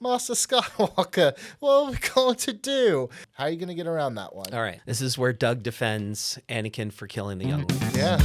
Master Skywalker, what are we going to do? How are you going to get around that one? All right. This is where Doug defends Anakin for killing the younglings. Yeah.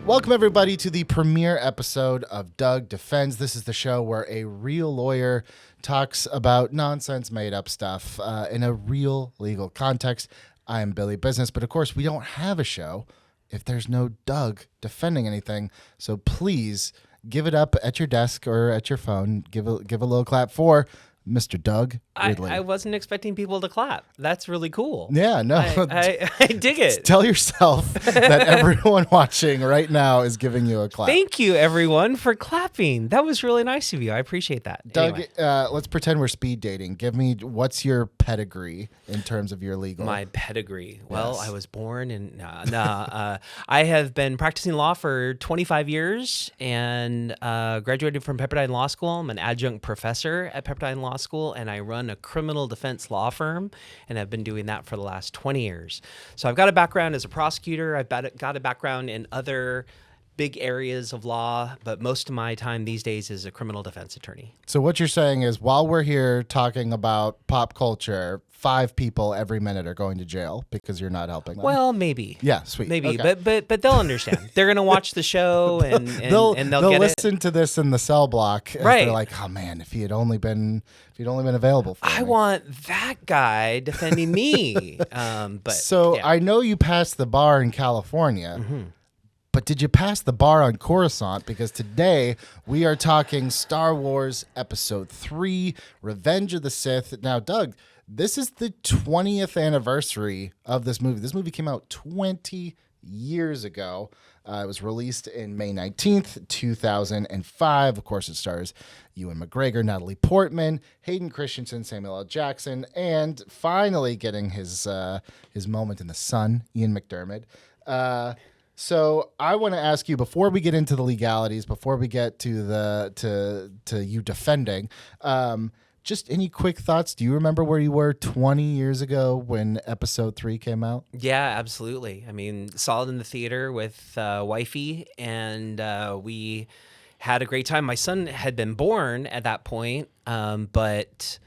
Welcome, everybody, to the premiere episode of Doug Defends. This is the show where a real lawyer talks about nonsense, made-up stuff in a real legal context. I am Billy Business, but of course, we don't have a show if there's no Doug defending anything. So please give it up at your desk or at your phone. Give a little clap for Mr. Doug Ridley. I wasn't expecting people to clap. That's really cool. Yeah, no. I dig it. Tell yourself that everyone watching right now is giving you a clap. Thank you, everyone, for clapping. That was really nice of you. I appreciate that. Doug, Anyway. let's pretend we're speed dating. Give me, what's your pedigree in terms of your legal? My pedigree. Well, Yes. I was born in... I have been practicing law for 25 years and graduated from Pepperdine Law School. I'm an adjunct professor at Pepperdine Law School, and I run a criminal defense law firm, and I've been doing that for the last 20 years. So I've got a background as a prosecutor. I've got a background in other big areas of law, but most of my time these days is a criminal defense attorney. So what you're saying is, while we're here talking about pop culture, 5 people every minute are going to jail because you're not helping them. Well, maybe. Yeah, sweet. Maybe, Okay. but they'll understand. They're gonna watch the show and they'll get listen to this in the cell block. And Right. They're like, oh man, if he'd only been available for I me. want that guy defending me. But So yeah. I know you passed the bar in California. But did you pass the bar on Coruscant? Because today we are talking Star Wars Episode 3, Revenge of the Sith. Now, Doug, this is the 20th anniversary of this movie. This movie came out 20 years ago. It was released in May 19th, 2005. Of course, it stars Ewan McGregor, Natalie Portman, Hayden Christensen, Samuel L. Jackson, and finally getting his moment in the sun, Ian McDiarmid. So I want to ask you, before we get into the legalities, before we get to you defending, just any quick thoughts? Do you remember where you were 20 years ago when Episode 3 came out? Yeah, absolutely. I mean, saw it in the theater with wifey, and we had a great time. My son had been born at that point, but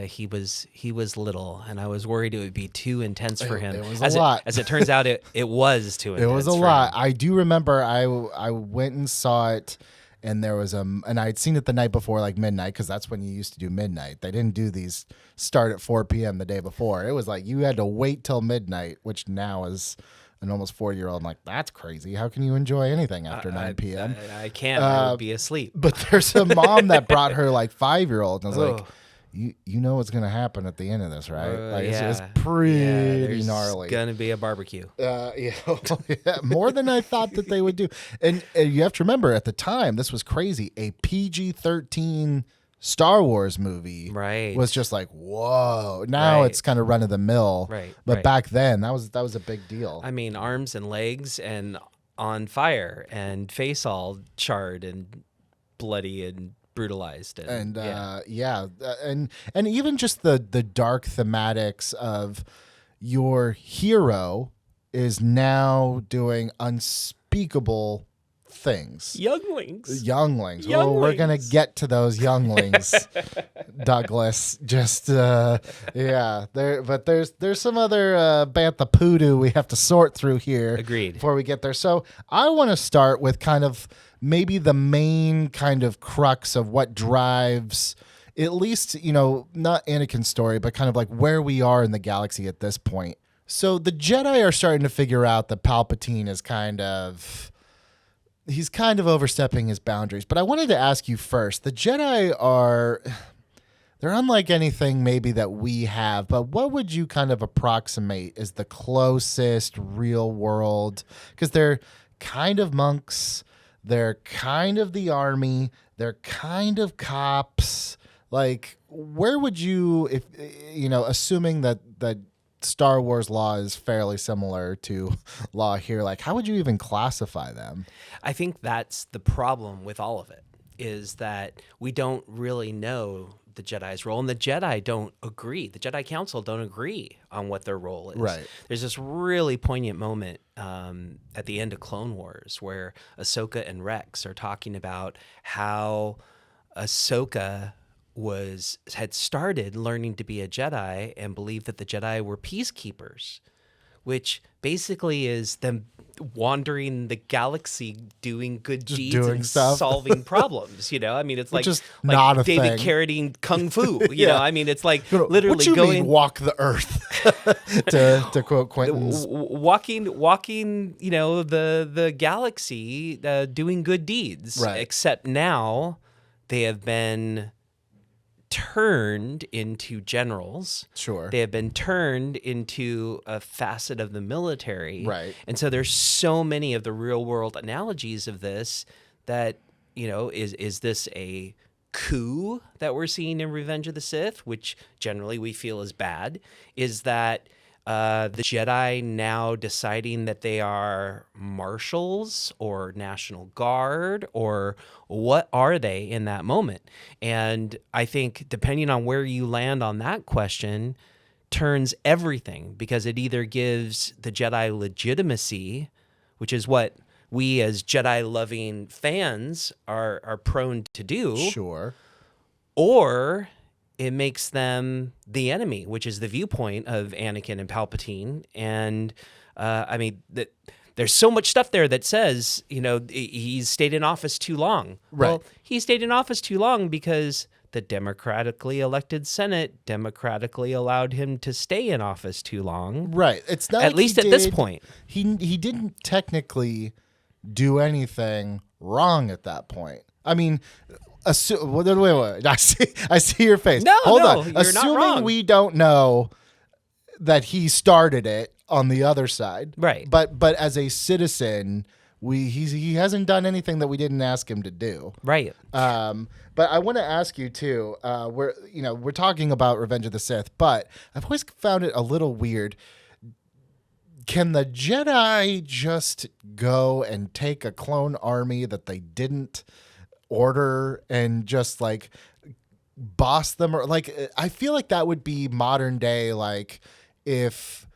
he was little, and I was worried it would be too intense for him. It was a lot. As it turns out, it was too intense. It was a for lot. him. I do remember I went and saw it, and there was and I had seen it the night before, like midnight, because that's when you used to do midnight. They didn't do these start at 4 p.m. the day before. It was like you had to wait till midnight, which now is an almost 40-year-old. I'm like, that's crazy. How can you enjoy anything after 9 p.m.? I can't. I would be asleep. But there's a mom that brought her like 5-year-old, and I was like, Ugh. you know what's going to happen at the end of this, right? Like, Yeah. it's pretty there's gnarly. Gonna be a barbecue. Yeah, more than I thought that they would do. And you have to remember, at the time, this was crazy. A PG-13 Star Wars movie Right. was just like, whoa. Now Right. it's kind of run of the mill. Right, But right. back then, that was a big deal. I mean, arms and legs and on fire and face all charred and bloody and brutalized. And yeah. and even just the dark thematics of your hero is now doing unspeakable things. Younglings. Younglings. Oh, we're gonna Younglings. get to those younglings, Douglas. Just yeah. There's some other bantha poodoo we have to sort through here. Agreed. Before we get there, so I want to start with kind of maybe the main kind of crux of what drives, at least, not Anakin's story, but kind of like where we are in the galaxy at this point. So the Jedi are starting to figure out that Palpatine is he's kind of overstepping his boundaries. But I wanted to ask you first, the Jedi they're unlike anything maybe that we have, but what would you kind of approximate as the closest real world? Because they're kind of monks. They're kind of the army. They're kind of cops. Like, where would you, if assuming that Star Wars law is fairly similar to law here, like, how would you even classify them? I think that's the problem with all of it is that we don't really know the Jedi's role, and the Jedi don't agree. The Jedi Council don't agree on what their role is. Right. There's this really poignant moment at the end of Clone Wars where Ahsoka and Rex are talking about how Ahsoka had started learning to be a Jedi and believed that the Jedi were peacekeepers, which basically is them wandering the galaxy doing good deeds doing and stuff. solving problems. I mean, it's like not a David thing. Carradine kung fu. You Yeah. know, I mean, it's like literally what you going mean, walk the earth, to quote Quentin's. walking, the galaxy, doing good deeds. Right. Except now they have been turned into generals. Sure. They have been turned into a facet of the military. Right. And so there's so many of the real world analogies of this that, is this a coup that we're seeing in Revenge of the Sith, which generally we feel is bad? Is that the Jedi now deciding that they are marshals or National Guard, or what are they in that moment? And I think depending on where you land on that question turns everything, because it either gives the Jedi legitimacy, which is what we as Jedi-loving fans are prone to do. Sure. Or it makes them the enemy, which is the viewpoint of Anakin and Palpatine. And there's so much stuff there that says, he's stayed in office too long. Right. Well, he stayed in office too long because the democratically elected Senate democratically allowed him to stay in office too long. Right. It's not At like least he at this did- point. He didn't technically do anything wrong at that point. I mean, wait. I see your face. No, Hold no, on. you're not Assuming wrong. we don't know that he started it on the other side, Right. But as a citizen, he hasn't done anything that we didn't ask him to do. Right. But I want to ask you too. We're talking about Revenge of the Sith, but I've always found it a little weird. Can the Jedi just go and take a clone army that they didn't order and just like boss them? Or like, I feel like that would be modern day, like if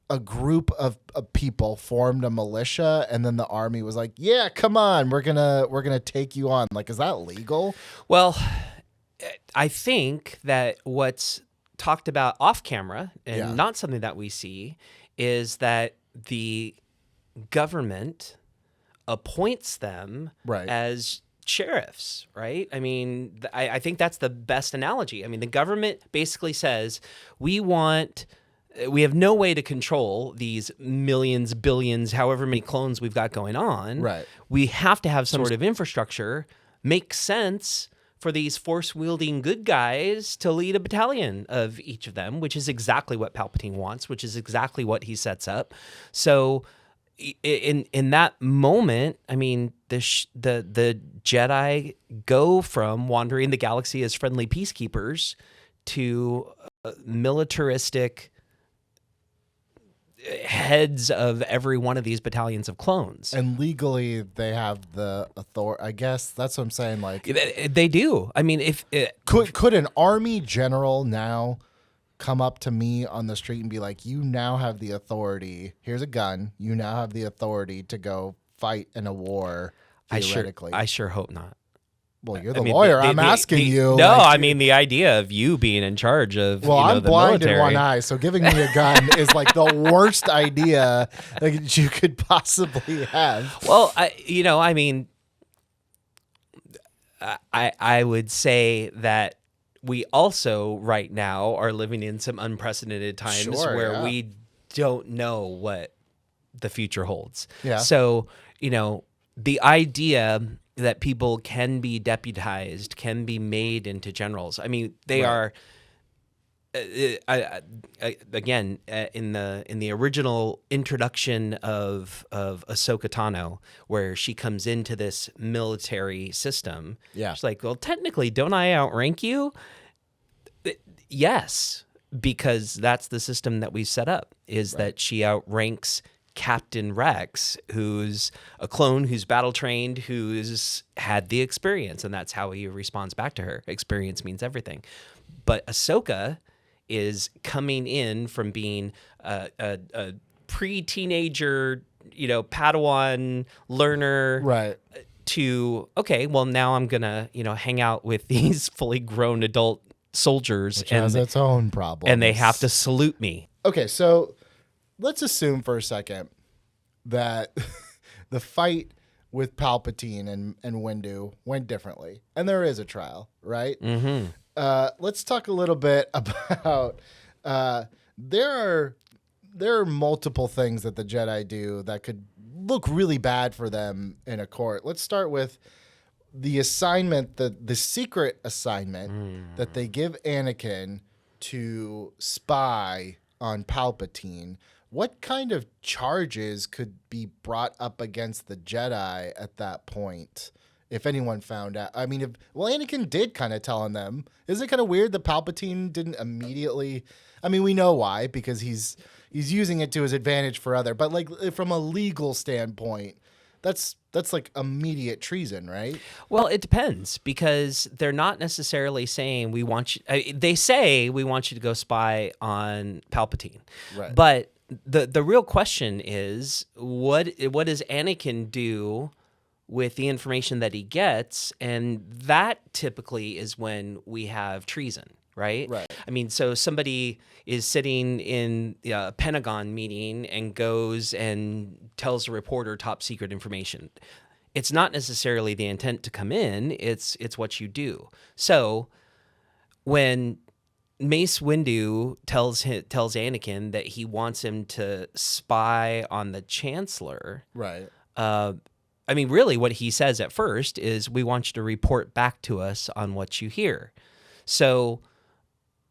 a group of people formed a militia and then the army was like, yeah, come on, we're gonna take you on. Like, is that legal? Well, I think that what's talked about off camera and not something that we see is that the government appoints them Right. as sheriffs, right? I mean, I think that's the best analogy. I mean, the government basically says, we have no way to control these millions, billions, however many clones we've got going on. Right. We have to have some sort of infrastructure. Makes sense for these force-wielding good guys to lead a battalion of each of them, which is exactly what Palpatine wants, which is exactly what he sets up. So in that moment, I mean, the Jedi go from wandering the galaxy as friendly peacekeepers to militaristic heads of every one of these battalions of clones. And legally, they have the authority. I guess that's what I'm saying. Like, They do. I mean, if could an army general now come up to me on the street and be like, "You now have the authority. Here's a gun. You now have the authority to go fight in a war." Theoretically, I sure hope not. well, you're the I mean, lawyer. I'm asking you. No, like, I mean the idea of you being in charge of. well, I'm the blind military. in one eye, so giving me a gun is like the worst idea that you could possibly have. Well, I would say that we also right now are living in some unprecedented times Sure, where yeah. we don't know what the future holds. Yeah. So, the idea that people can be deputized, can be made into generals. I mean, they Right. are. Again, in the original introduction of Ahsoka Tano, where she comes into this military system, Yeah. she's like, "Well, technically, don't I outrank you?" Yes, because that's the system that we set up. Is that she outranks Captain Rex, who's a clone, who's battle trained, who's had the experience, and that's how he responds back to her. Experience means everything. But Ahsoka is coming in from being a pre-teenager, Padawan learner, Right. to, okay, well, now I'm gonna, hang out with these fully grown adult soldiers, Which has its own problems. and they have to salute me. Okay, so let's assume for a second that the fight with Palpatine and Windu went differently, and there is a trial, right? Mm-hmm. Let's talk a little bit about there are multiple things that the Jedi do that could look really bad for them in a court. Let's start with the assignment, the secret assignment that they give Anakin to spy on Palpatine. What kind of charges could be brought up against the Jedi at that point? If anyone found out, I mean, Anakin did kind of tell on them. Isn't it kind of weird that Palpatine didn't immediately? I mean, we know why, because he's using it to his advantage for other. But like from a legal standpoint, that's like immediate treason, right? Well, it depends, because they're not necessarily saying we want you. They say we want you to go spy on Palpatine, Right. But the real question is, what does Anakin do with the information that he gets? And that typically is when we have treason, right? Right. I mean, so somebody is sitting in a Pentagon meeting and goes and tells a reporter top secret information. It's not necessarily the intent to come in, it's what you do. So when Mace Windu tells Anakin that he wants him to spy on the chancellor, Right. I mean, really what he says at first is, we want you to report back to us on what you hear. So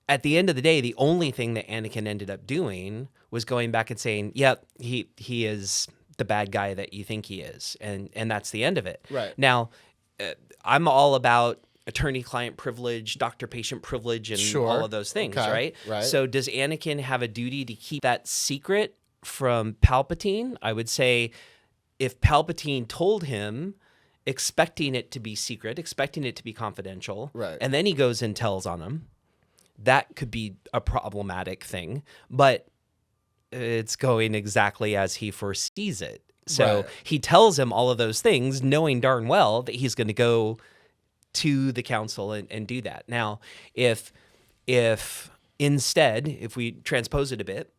at the end of the day, the only thing that Anakin ended up doing was going back and saying, yep, he is the bad guy that you think he is. And that's the end of it. Right. Now, I'm all about attorney-client privilege, doctor-patient privilege, and Sure. all of those things, Okay. right? Right. So does Anakin have a duty to keep that secret from Palpatine? I would say, if Palpatine told him, expecting it to be secret, expecting it to be confidential, Right. and then he goes and tells on him, that could be a problematic thing. But it's going exactly as he foresees it. So Right. he tells him all of those things, knowing darn well that he's going to go to the council and do that. Now, if instead, if we transpose it a bit,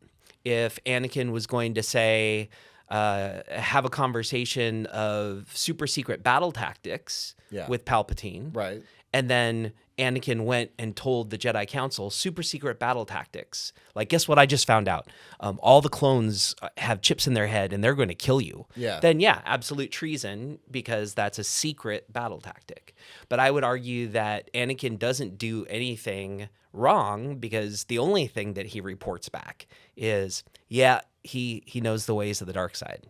if Anakin was going to say, have a conversation of super secret battle tactics Yeah. with Palpatine, Right. and then Anakin went and told the Jedi Council super secret battle tactics. Like, guess what I just found out? All the clones have chips in their head and they're going to kill you. Yeah. Then, yeah, absolute treason, because that's a secret battle tactic. But I would argue that Anakin doesn't do anything wrong, because the only thing that he reports back is, yeah, he knows the ways of the dark side.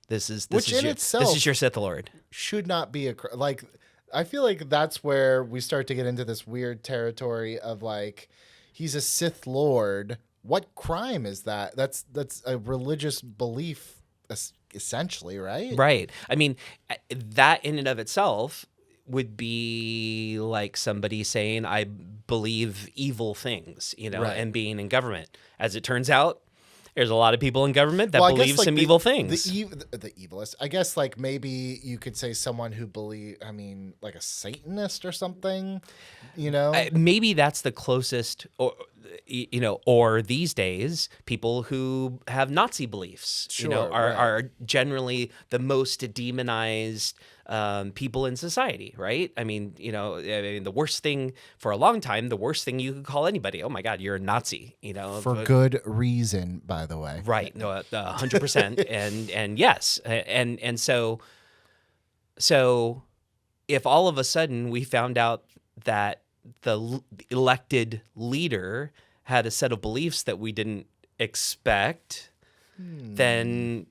This is your Sith Lord. Should not be like. I feel like that's where we start to get into this weird territory of like, he's a Sith Lord. What crime is that? That's a religious belief, essentially, right? Right. I mean, that in and of itself would be like somebody saying, I believe evil things, Right. and being in government. As it turns out, there's a lot of people in government that Well, I guess, believe like, some evil things. The evilest. I guess like maybe you could say someone who like a Satanist or something, Maybe that's the closest, or these days, people who have Nazi beliefs, Sure, are generally the most demonized people in society, right? I mean, the worst thing for a long time, the worst thing you could call anybody, oh my God, you're a Nazi, For good reason, by the way. Right. No, 100%. and yes. And so if all of a sudden we found out that the elected leader had a set of beliefs that we didn't expect, then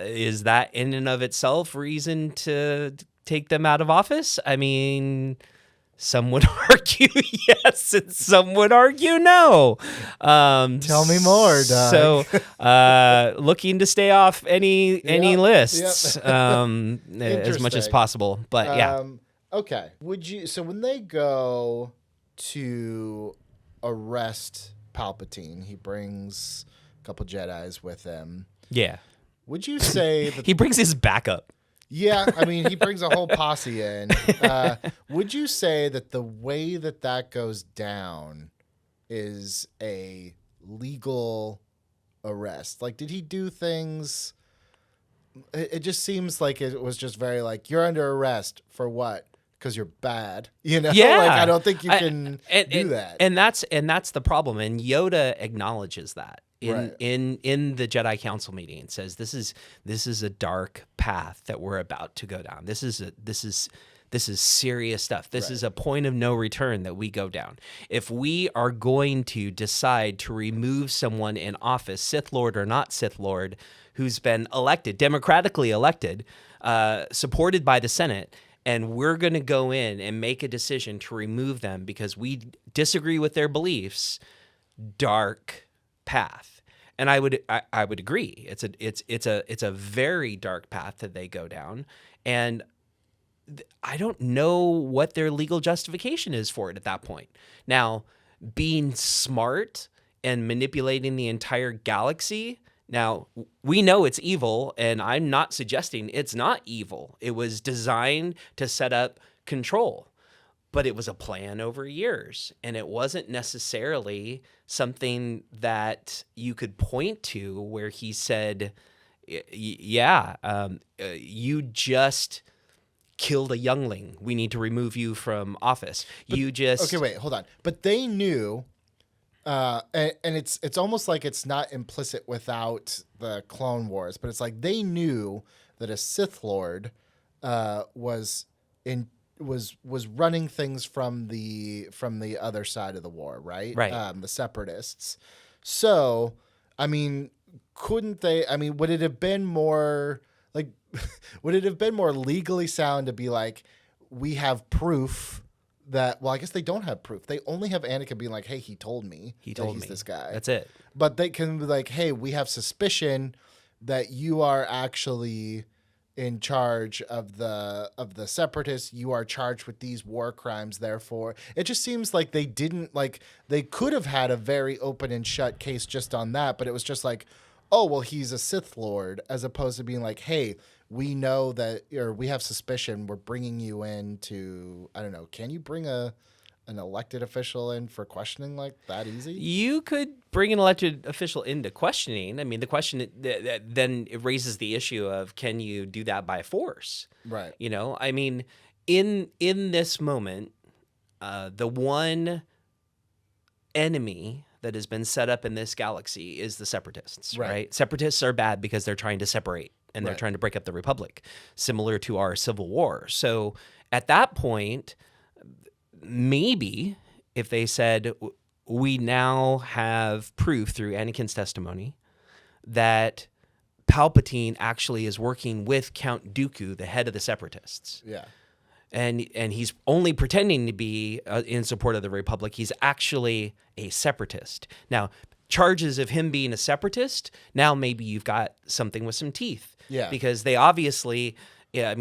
is that in and of itself reason to take them out of office? I mean, Some would argue yes, and some would argue no. Tell me more, Doug. So, looking to stay off any lists as much as possible. But yeah. Okay. So when they go to arrest Palpatine, he brings a couple Jedis with him. Yeah. Would you say that he brings his backup? Yeah, I mean, he brings a whole posse in. Would you say that the way that goes down is a legal arrest? Like, did he do things? It just seems like it was just very like, you're under arrest for what? Because you're bad, Yeah. Like, I don't think you can do that. And that's the problem. And Yoda acknowledges that in the Jedi Council meeting. It says this is a dark path that we're about to go down. This is serious stuff. This is a point of no return that we go down. If we are going to decide to remove someone in office, Sith Lord or not Sith Lord, who's been elected, democratically elected, supported by the Senate, and we're going to go in and make a decision to remove them because we disagree with their beliefs, dark path. And I would agree. It's a very dark path that they go down, and I don't know what their legal justification is for it at that point. Now, being smart and manipulating the entire galaxy. Now, we know it's evil, and I'm not suggesting it's not evil. It was designed to set up control, but it was a plan over years, and it wasn't necessarily something that you could point to where he said, you just killed a youngling. We need to remove you from office. Okay, wait, hold on. But they knew... and it's almost like it's not implicit without the Clone Wars, but it's like they knew that a Sith Lord was running things from the other side of the war, right? Right. The Separatists. So, I mean, couldn't they? I mean, would it have been more legally sound to be like, we have proof? That, well, I guess they don't have proof. They only have Anakin being like, hey, he told me he's this guy. That's it. But they can be like, hey, we have suspicion that you are actually in charge of the Separatists. You are charged with these war crimes. Therefore, it just seems like they didn't they could have had a very open and shut case just on that. But it was just like, oh, well, he's a Sith Lord, as opposed to being like, hey, we know that, or we have suspicion, we're bringing you in to, I don't know, can you bring an elected official in for questioning like that easy? You could bring an elected official into questioning. I mean, the question then it raises the issue of, can you do that by force? Right. I mean, in this moment, the one enemy that has been set up in this galaxy is the Separatists, right? Separatists are bad because they're trying to separate. And they're trying to break up the Republic, similar to our Civil War. So at that point, maybe if they said, we now have proof through Anakin's testimony that Palpatine actually is working with Count Dooku, the head of the Separatists. Yeah. And he's only pretending to be in support of the Republic. He's actually a Separatist. Now, charges of him being a Separatist, now maybe you've got something with some teeth. Yeah. Because they obviously, they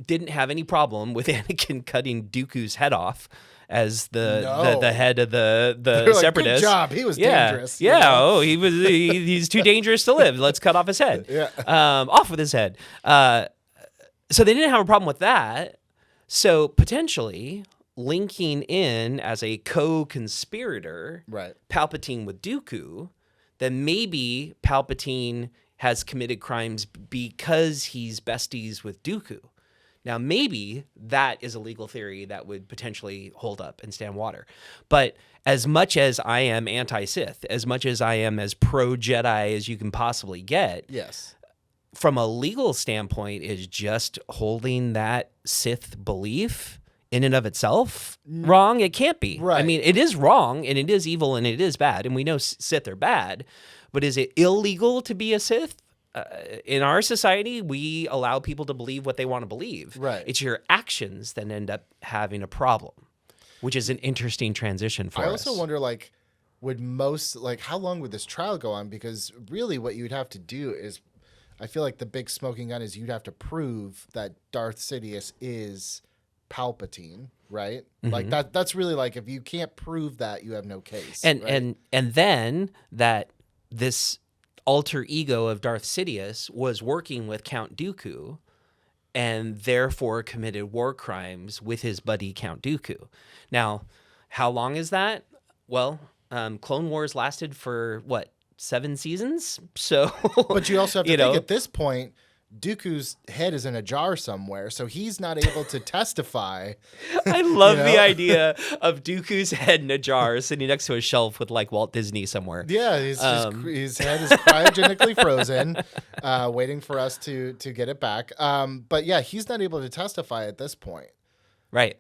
didn't have any problem with Anakin cutting Dooku's head off as the head of the Separatists. Good job. He was dangerous. Yeah. He's too dangerous to live. Let's cut off his head. Yeah. Off with his head. So they didn't have a problem with that. So potentially linking in as a co-conspirator, Palpatine with Dooku, then maybe Palpatine has committed crimes because he's besties with Dooku. Now, maybe that is a legal theory that would potentially hold up and stand water. But as much as I am anti-Sith, as much as I am as pro-Jedi as you can possibly get, yes, from a legal standpoint, is just holding that Sith belief in and of itself wrong? It can't be. Right. I mean, it is wrong, and it is evil, and it is bad, and we know Sith are bad, but is it illegal to be a Sith? in our society, we allow people to believe what they want to believe. Right. It's your actions that end up having a problem, which is an interesting transition for us. I also wonder, like, how long would this trial go on? Because really what you'd have to do is, I feel like the big smoking gun is you'd have to prove that Darth Sidious is Palpatine, right? Like that's really like, if you can't prove that, you have no case. And right? and then that this alter ego of Darth Sidious was working with Count Dooku and therefore committed war crimes with his buddy Count Dooku. Now, how long is that? Well, Clone Wars lasted for, 7 seasons? So, But you also have to think at this point, Dooku's head is in a jar somewhere, so he's not able to testify. I love the idea of Dooku's head in a jar sitting next to a shelf with like Walt Disney somewhere. Yeah, his head is cryogenically frozen, waiting for us to get it back. But yeah, he's not able to testify at this point. Right.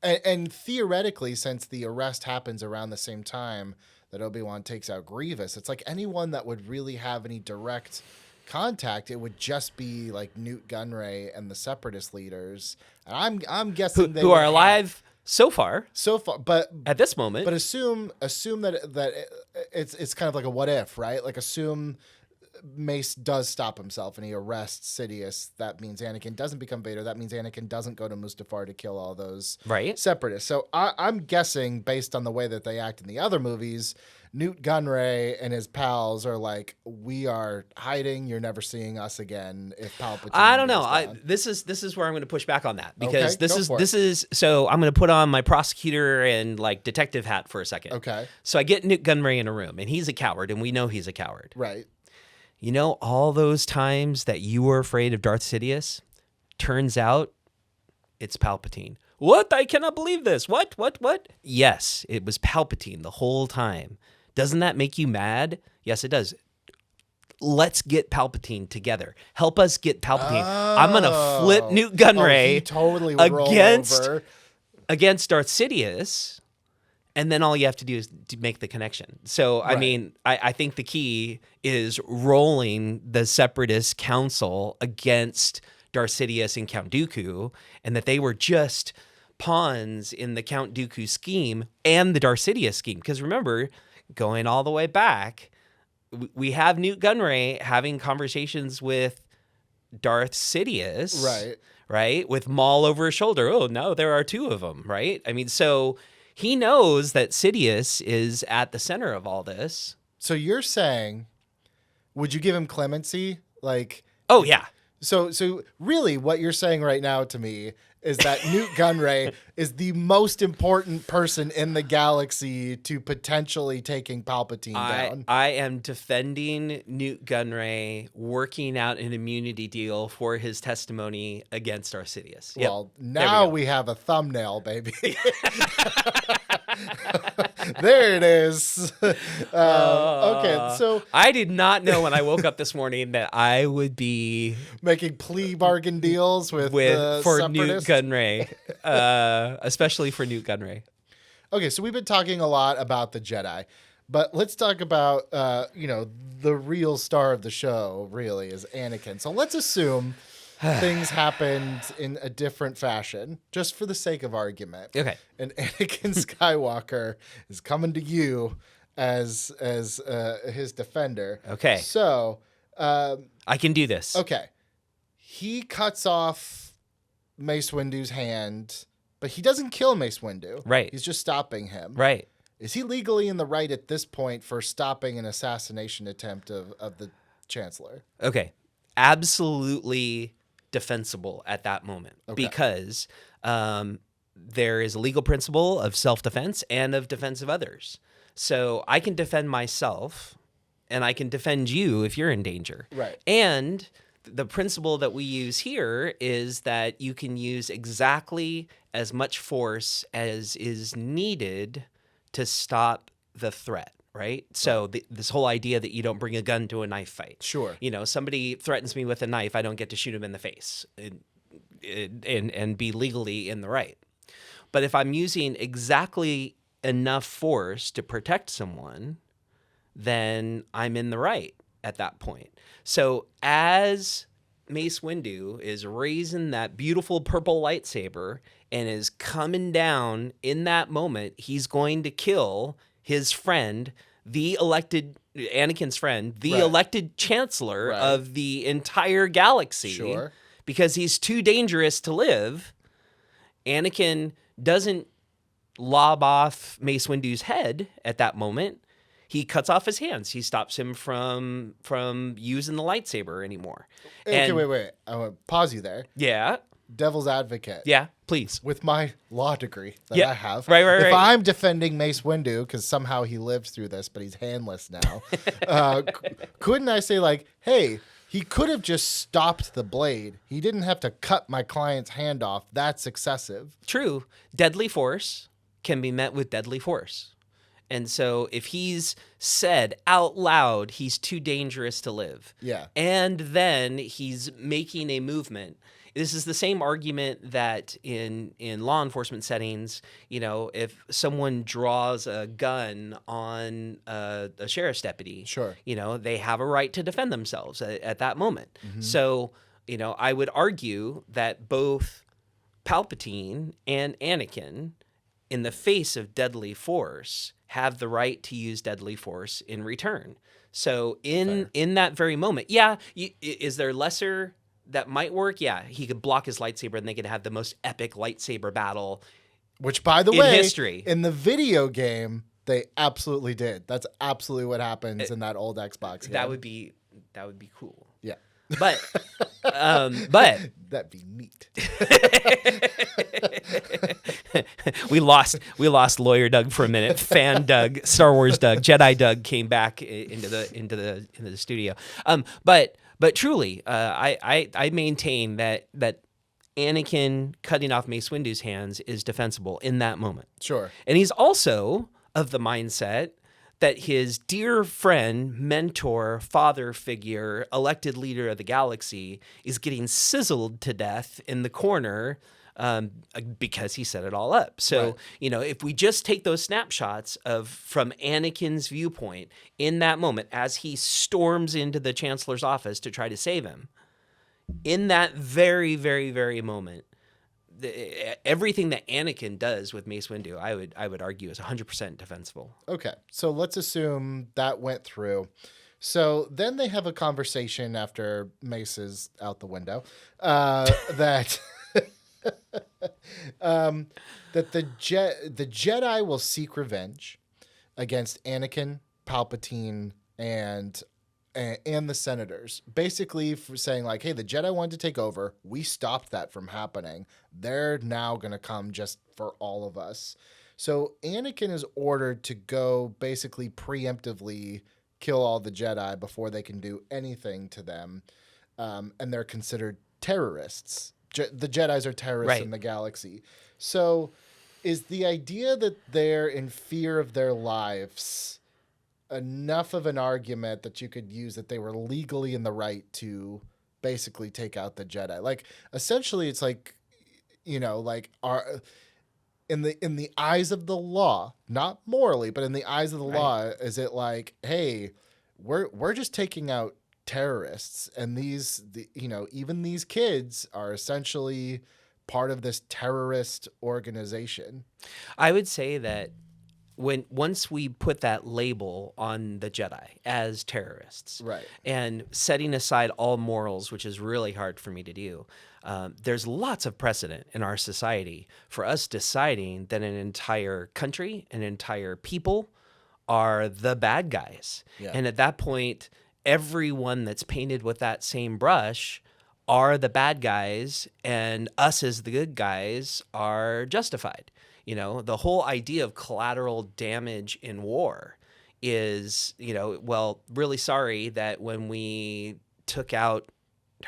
And theoretically, since the arrest happens around the same time that Obi-Wan takes out Grievous, it's like anyone that would really have any direct contact, it would just be like Newt Gunray and the Separatist leaders, and I'm guessing who are alive so far, but at this moment. But assume that it's kind of like a what if, right? Like assume Mace does stop himself and he arrests Sidious. That means Anakin doesn't become Vader. That means Anakin doesn't go to Mustafar to kill all those Separatists. So I'm guessing, based on the way that they act in the other movies, Newt Gunray and his pals are like, we are hiding. You're never seeing us again. If Palpatine, I don't know. This is where I'm going to push back on that, because okay, this is so I'm going to put on my prosecutor and like detective hat for a second. Okay. So I get Newt Gunray in a room, and he's a coward, and we know he's a coward. Right. You know, all those times that you were afraid of Darth Sidious, turns out it's Palpatine. What? I cannot believe this. What? Yes, it was Palpatine the whole time. Doesn't that make you mad? Yes, it does. Let's get Palpatine together. Help us get Palpatine. I'm going to flip Newt Gunray he totally would against roll over. Darth Sidious, and then all you have to do is to make the connection. So, I mean, I think the key is rolling the Separatist council against Darth Sidious and Count Dooku, and that they were just pawns in the Count Dooku scheme and the Darth Sidious scheme. Because remember, going all the way back, we have Newt Gunray having conversations with Darth Sidious, right, with Maul over his shoulder. Oh, no, there are 2 of them, right? I mean, so he knows that Sidious is at the center of all this. So you're saying, would you give him clemency? Like, oh yeah. So really, what you're saying right now to me is that Newt Gunray is the most important person in the galaxy to potentially taking Palpatine down. I am defending Newt Gunray, working out an immunity deal for his testimony against Darth Sidious. Well, now we have a thumbnail, baby. There it is. Okay, so I did not know when I woke up this morning that I would be making plea bargain deals for Newt Gunray, especially for Newt Gunray. Okay, so we've been talking a lot about the Jedi, but let's talk about the real star of the show. Really, is Anakin. So let's assume things happened in a different fashion, just for the sake of argument. Okay. And Anakin Skywalker is coming to you as his defender. Okay. So I can do this. Okay. He cuts off Mace Windu's hand, but he doesn't kill Mace Windu. Right. He's just stopping him. Right. Is he legally in the right at this point for stopping an assassination attempt of the chancellor? Okay. Absolutely defensible at that moment, because there is a legal principle of self-defense and of defense of others. So I can defend myself, and I can defend you if you're in danger. Right. And the principle that we use here is that you can use exactly as much force as is needed to stop the threat. Right. So this whole idea that you don't bring a gun to a knife fight. Sure. Somebody threatens me with a knife, I don't get to shoot him in the face and be legally in the right. But if I'm using exactly enough force to protect someone, then I'm in the right. at that point. So as Mace Windu is raising that beautiful purple lightsaber and is coming down in that moment, he's going to kill his friend, the elected Anakin's friend, the Right. elected chancellor Right. of the entire galaxy. Sure. Because he's too dangerous to live. Anakin doesn't lob off Mace Windu's head at that moment. He cuts off his hands. He stops him from using the lightsaber anymore. Okay, And- wait. I want to pause you there. Yeah. Devil's advocate. Yeah, please. With my law degree that Yeah, I have. right. If I'm defending Mace Windu, because somehow he lived through this, but he's handless now, couldn't I say, like, hey, he could have just stopped the blade. He didn't have to cut my client's hand off. That's excessive. True. Deadly force can be met with deadly force. And so if he's said out loud he's too dangerous to live, Yeah. and then he's making a movement. This is the same argument that in law enforcement settings, you know, if someone draws a gun on a sheriff's deputy, Sure. you know, they have a right to defend themselves at that moment. Mm-hmm. So, you know, I would argue that both Palpatine and Anakin, in the face of deadly force, have the right to use deadly force in return. So in that very moment, is there lesser that might work? Yeah, he could block his lightsaber and they could have the most epic lightsaber battle. Which, by the In way, history. in the video game, they absolutely did. That's absolutely what happens in that old Xbox game. That would be cool. Yeah. But That'd be neat. we lost lawyer Doug for a minute. Fan Doug, Star Wars Doug, Jedi Doug came back into the studio. But truly, I maintain that Anakin cutting off Mace Windu's hands is defensible in that moment. Sure. And he's also of the mindset that his dear friend, mentor, father figure, elected leader of the galaxy is getting sizzled to death in the corner because he set it all up. So, Right. you know, if we just take those snapshots from Anakin's viewpoint in that moment as he storms into the chancellor's office to try to save him, in that very, very, very moment, everything that Anakin does with Mace Windu, I would argue is 100% defensible. Okay, so let's assume that went through. So then they have a conversation after Mace is out the window that that the Jedi will seek revenge against Anakin, Palpatine, and the senators, basically for saying like, hey, the Jedi wanted to take over. We stopped that from happening. They're now going to come just for all of us. So Anakin is ordered to go basically preemptively kill all the Jedi before they can do anything to them. And they're considered terrorists. The Jedis are terrorists in the galaxy. So is the idea that they're in fear of their lives enough of an argument that you could use that they were legally in the right to basically take out the Jedi? Like, essentially, it's like, you know, like in the eyes of the law, not morally, but in the eyes of the law, is it like, hey, we're just taking out terrorists, and even these kids are essentially part of this terrorist organization? I would say that once we put that label on the Jedi as terrorists, Right, and setting aside all morals, which is really hard for me to do, there's lots of precedent in our society for us deciding that an entire country, an entire people are the bad guys. Yeah. And at that point, everyone that's painted with that same brush are the bad guys, and us as the good guys are justified. You know, the whole idea of collateral damage in war is, you know, well, really sorry that when we took out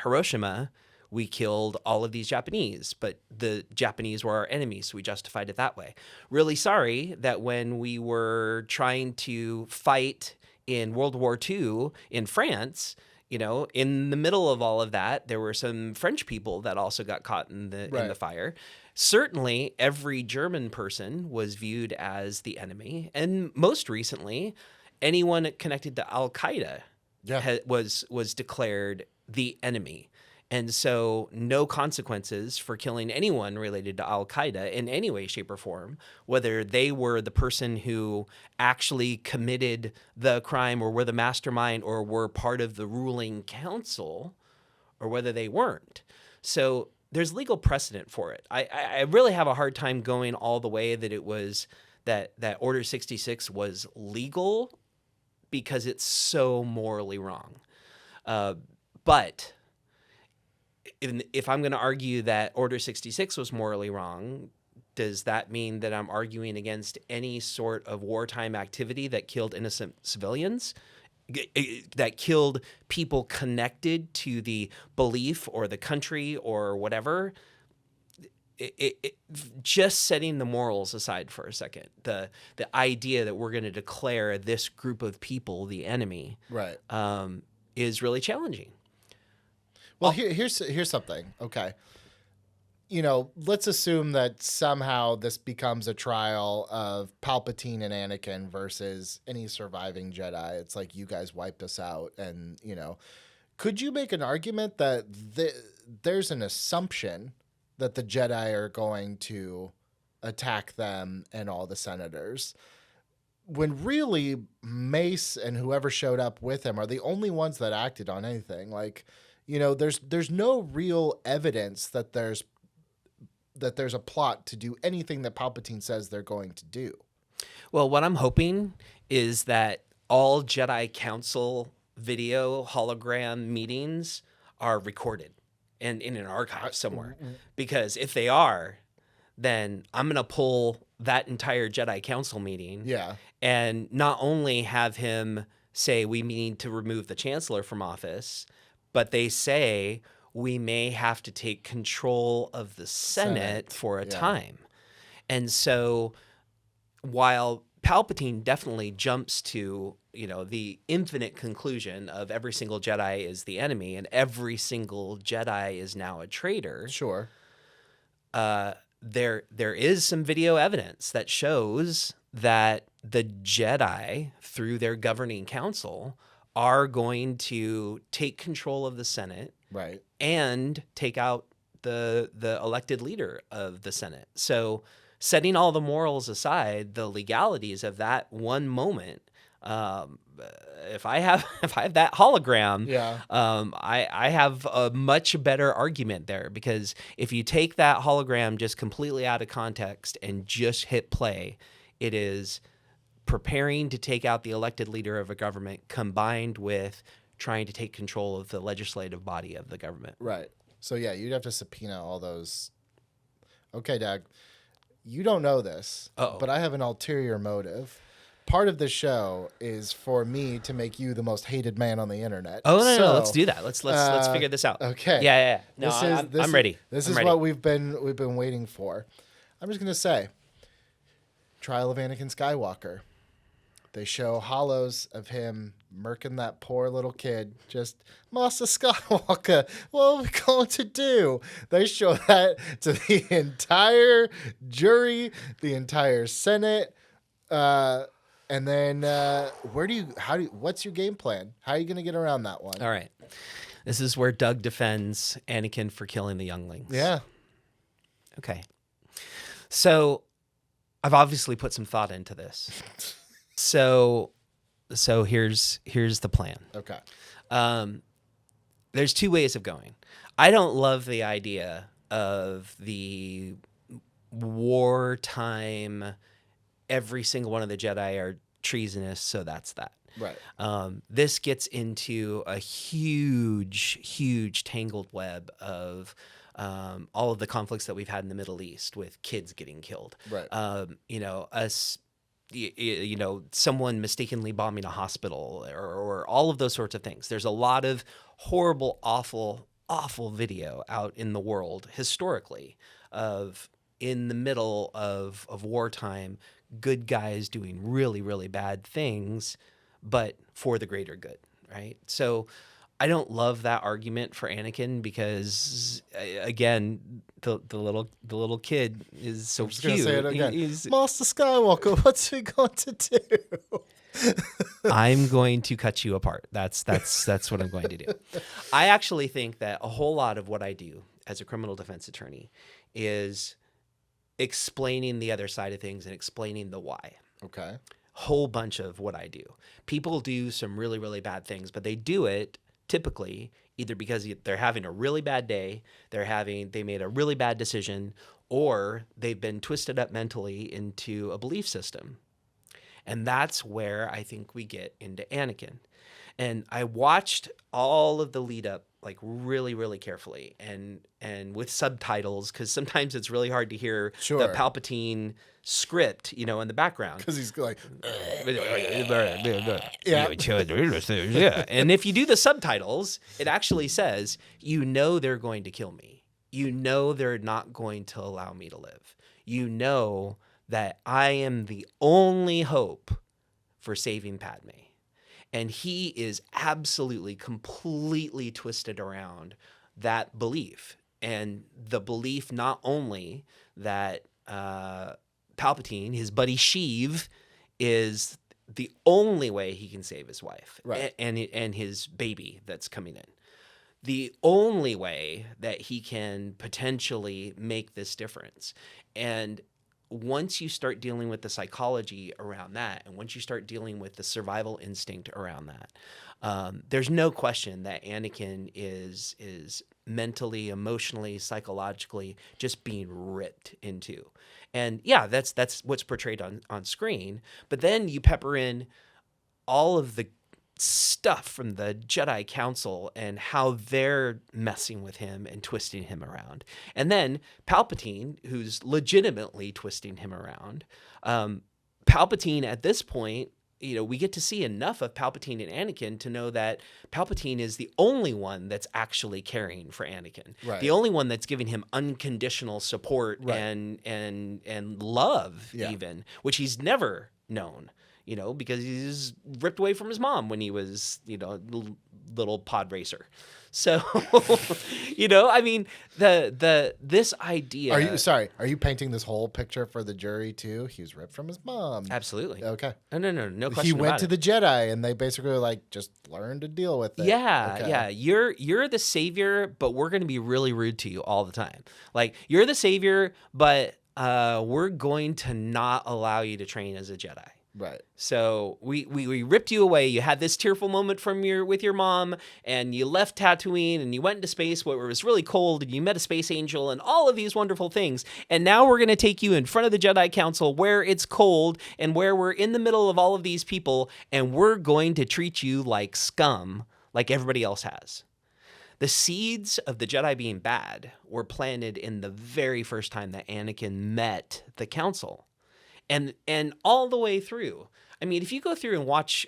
Hiroshima, we killed all of these Japanese, but the Japanese were our enemies, so we justified it that way. Really sorry that when we were trying to fight in World War II in France, you know, in the middle of all of that, there were some French people that also got caught in the fire. Certainly, every German person was viewed as the enemy. And most recently, anyone connected to Al-Qaeda Yeah. was declared the enemy. And so no consequences for killing anyone related to Al-Qaeda in any way, shape, or form, whether they were the person who actually committed the crime or were the mastermind or were part of the ruling council or whether they weren't. So there's legal precedent for it. I really have a hard time going all the way that it was that Order 66 was legal because it's so morally wrong. But if I'm going to argue that Order 66 was morally wrong, does that mean that I'm arguing against any sort of wartime activity that killed innocent civilians, that killed people connected to the belief or the country or whatever? Just setting the morals aside for a second, the idea that we're going to declare this group of people the enemy, Right. is really challenging. Well, here's something. Okay. Let's assume that somehow this becomes a trial of Palpatine and Anakin versus any surviving Jedi. It's like, you guys wiped us out. And, could you make an argument that there's an assumption that the Jedi are going to attack them and all the senators, when really Mace and whoever showed up with him are the only ones that acted on anything? Like, there's no real evidence that there's a plot to do anything that Palpatine says they're going to do. Well, what I'm hoping is that all Jedi Council video hologram meetings are recorded and in an archive somewhere. Because if they are, then I'm going to pull that entire Jedi Council meeting. Yeah. And not only have him say we need to remove the chancellor from office, but they say we may have to take control of the Senate for a time. And so while Palpatine definitely jumps to, the infinite conclusion of every single Jedi is the enemy and every single Jedi is now a traitor. Sure. There is some video evidence that shows that the Jedi, through their governing council, are going to take control of the Senate, right, and take out the elected leader of the Senate. So, setting all the morals aside, the legalities of that one moment, if I have that hologram, I have a much better argument there, because if you take that hologram just completely out of context and just hit play, it is preparing to take out the elected leader of a government combined with trying to take control of the legislative body of the government. Right. So, you'd have to subpoena all those. Okay, Doug, you don't know this, but I have an ulterior motive. Part of the show is for me to make you the most hated man on the internet. Oh, no, let's do that. Let's figure this out. Okay. Yeah. No, I'm ready. This is ready. What we've been waiting for. I'm just going to say, Trial of Anakin Skywalker. They show hollows of him murking that poor little kid. Just, Master Skywalker, what are we going to do? They show that to the entire jury, the entire Senate. And then what's your game plan? How are you going to get around that one? All right. This is where Doug defends Anakin for killing the younglings. Yeah. Okay. So I've obviously put some thought into this. So here's the plan. Okay. There's two ways of going. I don't love the idea of the wartime, every single one of the Jedi are treasonous, so that's that. Right. This gets into a huge tangled web of all of the conflicts that we've had in the Middle East with kids getting killed. Right. Someone mistakenly bombing a hospital or all of those sorts of things. There's a lot of horrible, awful video out in the world historically of, in the middle of wartime, good guys doing really, really bad things, but for the greater good, right? So I don't love that argument for Anakin because, again, the little kid is so cute. Say it again. Master Skywalker, what's he going to do? I'm going to cut you apart. That's what I'm going to do. I actually think that a whole lot of what I do as a criminal defense attorney is explaining the other side of things and explaining the why. Okay. Whole bunch of what I do. People do some really, really bad things, but they do it typically either because they're having a really bad day, they made a really bad decision, or they've been twisted up mentally into a belief system. And that's where I think we get into Anakin. And I watched all of the lead up like really, really carefully and with subtitles, because sometimes it's really hard to hear the Palpatine script, in the background. Because he's like, yeah. And if you do the subtitles, it actually says, they're going to kill me. They're not going to allow me to live. That I am the only hope for saving Padme. And he is absolutely, completely twisted around that belief. And the belief not only that Palpatine, his buddy Sheev, is the only way he can save his wife and his baby that's coming in. The only way that he can potentially make this difference. And once you start dealing with the psychology around that, and once you start dealing with the survival instinct around that, there's no question that Anakin is mentally, emotionally, psychologically just being ripped into. And yeah, that's what's portrayed on screen. But then you pepper in all of the stuff from the Jedi Council and how they're messing with him and twisting him around. And then Palpatine, who's legitimately twisting him around. Palpatine at this point, we get to see enough of Palpatine and Anakin to know that Palpatine is the only one that's actually caring for Anakin. Right. The only one that's giving him unconditional support and love even, which he's never known. Because he's ripped away from his mom when he was, little pod racer. So, this idea. Are you painting this whole picture for the jury too? He was ripped from his mom. Absolutely. Okay. No question. He went to the Jedi and they basically just learned to deal with it. Yeah. Okay. Yeah. You're the savior, but we're going to be really rude to you all the time. Like, you're the savior, but we're going to not allow you to train as a Jedi. Right. So we ripped you away. You had this tearful moment with your mom, and you left Tatooine, and you went into space where it was really cold, and you met a space angel, and all of these wonderful things. And now we're going to take you in front of the Jedi Council where it's cold and where we're in the middle of all of these people, and we're going to treat you like scum, like everybody else has. The seeds of the Jedi being bad were planted in the very first time that Anakin met the Council. And all the way through. I mean, if you go through and watch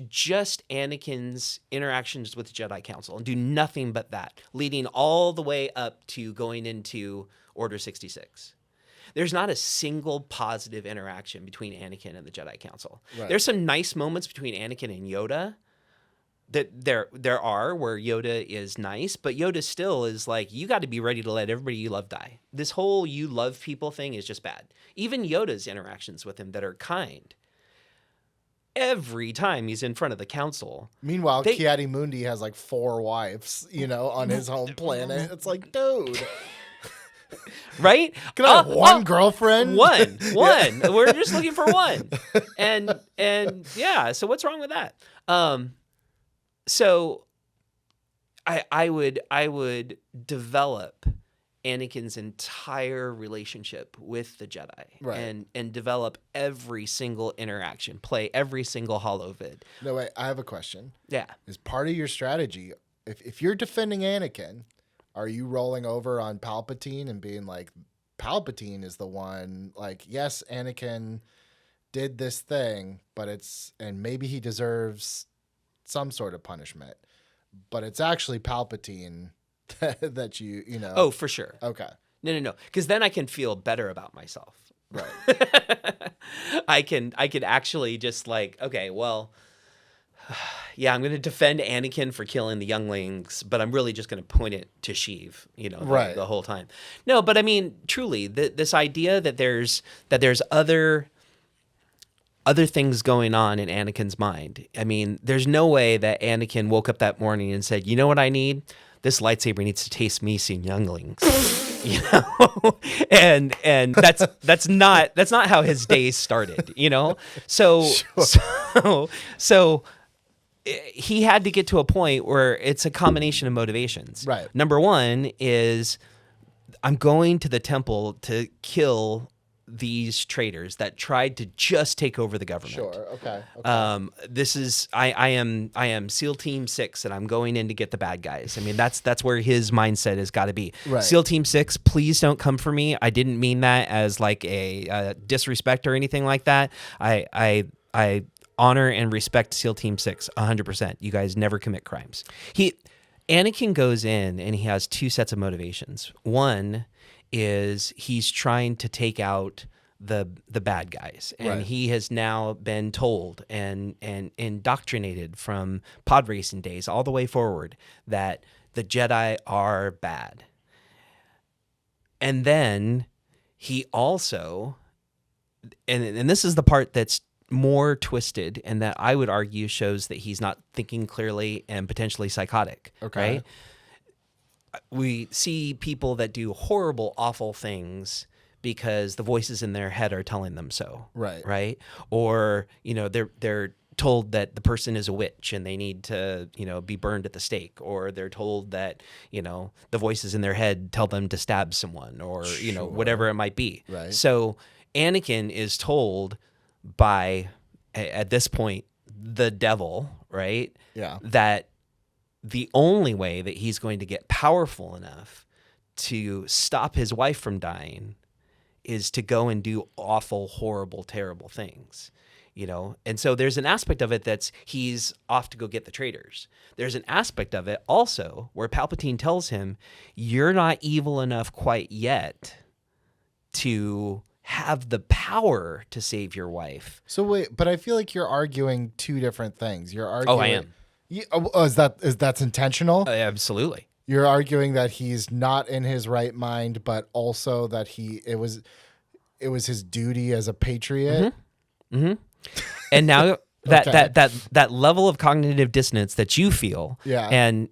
just Anakin's interactions with the Jedi Council and do nothing but that, leading all the way up to going into Order 66, there's not a single positive interaction between Anakin and the Jedi Council. Right. There's some nice moments between Anakin and Yoda that there are where Yoda is nice, but Yoda still is like, you got to be ready to let everybody you love die. This whole you love people thing is just bad. Even Yoda's interactions with him that are kind. Every time he's in front of the council. Meanwhile, Ki-Adi-Mundi has 4 wives, on his home planet. It's like, dude. Right? Can I have one girlfriend? One. We're just looking for one. And yeah, so what's wrong with that? So I would develop Anakin's entire relationship with the Jedi and develop every single interaction, play every single holo vid. No, wait, I have a question. Yeah. Is part of your strategy, if you're defending Anakin, are you rolling over on Palpatine and being like, Palpatine is the one, yes, Anakin did this thing, and maybe he deserves some sort of punishment, but it's actually Palpatine that you know. Oh, for sure. Okay. No. Because then I can feel better about myself. Right. I can actually just okay, well, yeah, I'm going to defend Anakin for killing the younglings, but I'm really just going to point it to Sheev, the whole time. No, but I mean, truly, this idea that there's other other things going on in Anakin's mind. I mean, there's no way that Anakin woke up that morning and said, "You know what I need? This lightsaber needs to taste me seeing younglings." You know, and that's not how his days started. You know, so he had to get to a point where it's a combination of motivations. Right. Number one is, I'm going to the temple to kill these traitors that tried to just take over the government. Sure. Okay. This is I am SEAL Team 6, and I'm going in to get the bad guys. I mean, that's where his mindset has got to be. Right. SEAL Team 6, please don't come for me. I didn't mean that as like a disrespect or anything like that. I honor and respect SEAL Team 6 100%. You guys never commit crimes. Anakin goes in and he has two sets of motivations. One is he's trying to take out the bad guys, and Right. he has now been told and indoctrinated from pod racing days all the way forward that the Jedi are bad. And then he also, and this is the part that's more twisted, and that I would argue shows that he's not thinking clearly and potentially psychotic. Okay. Right? We see people that do horrible, awful things because the voices in their head are telling them so. Right. Right. Or, you know, they're told that the person is a witch and they need to, you know, be burned at the stake, or they're told that, you know, the voices in their head tell them to stab someone, or, you know, whatever it might be. Right. So Anakin is told by, at this point, the devil, right? Yeah. That the only way that he's going to get powerful enough to stop his wife from dying is to go and do awful, horrible, terrible things, you know? And so there's an aspect of it that's he's off to go get the traitors. There's an aspect of it also where Palpatine tells him, you're not evil enough quite yet to have the power to save your wife. So wait, but I feel like you're arguing two different things. You're arguing. Oh, I am. Is that's intentional? Absolutely. You're arguing that he's not in his right mind, but also that it was his duty as a patriot. Mm-hmm. Mm-hmm. And now Okay. that level of cognitive dissonance that you feel, Yeah.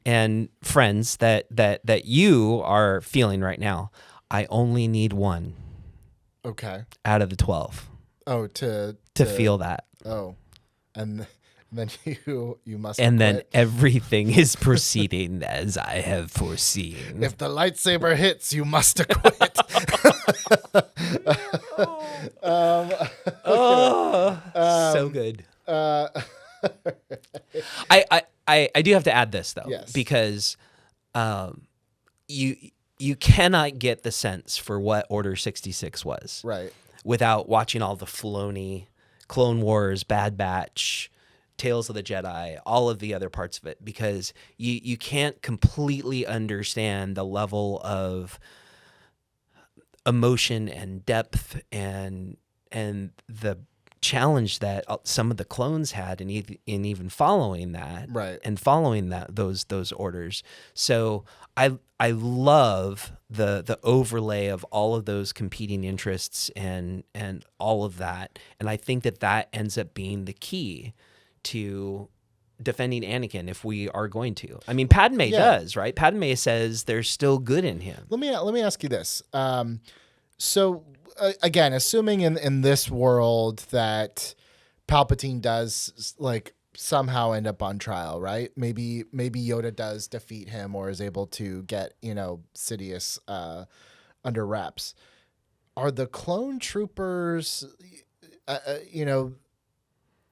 and friends that you are feeling right now, I only need one Okay. out of the 12 Oh, to feel that. Oh, and then you must. And then quit. everything is proceeding as I have foreseen. If the lightsaber hits, you must acquit. So good. I do have to add this though, Yes. because you cannot get the sense for what Order 66 was Right. without watching all the Filoni, Clone Wars, Bad Batch, Tales of the Jedi, all of the other parts of it, because you can't completely understand the level of emotion and depth and the challenge that some of the clones had in even following that, Right. and following those orders. So I love the overlay of all of those competing interests and all of that, and I think that ends up being the key to defending Anakin if we are going to. I mean, Padme does, right? Padme says there's still good in him. Let me ask you this. So again, assuming in this world that Palpatine does like somehow end up on trial, right? Maybe Yoda does defeat him or is able to get, Sidious under wraps. Are the clone troopers,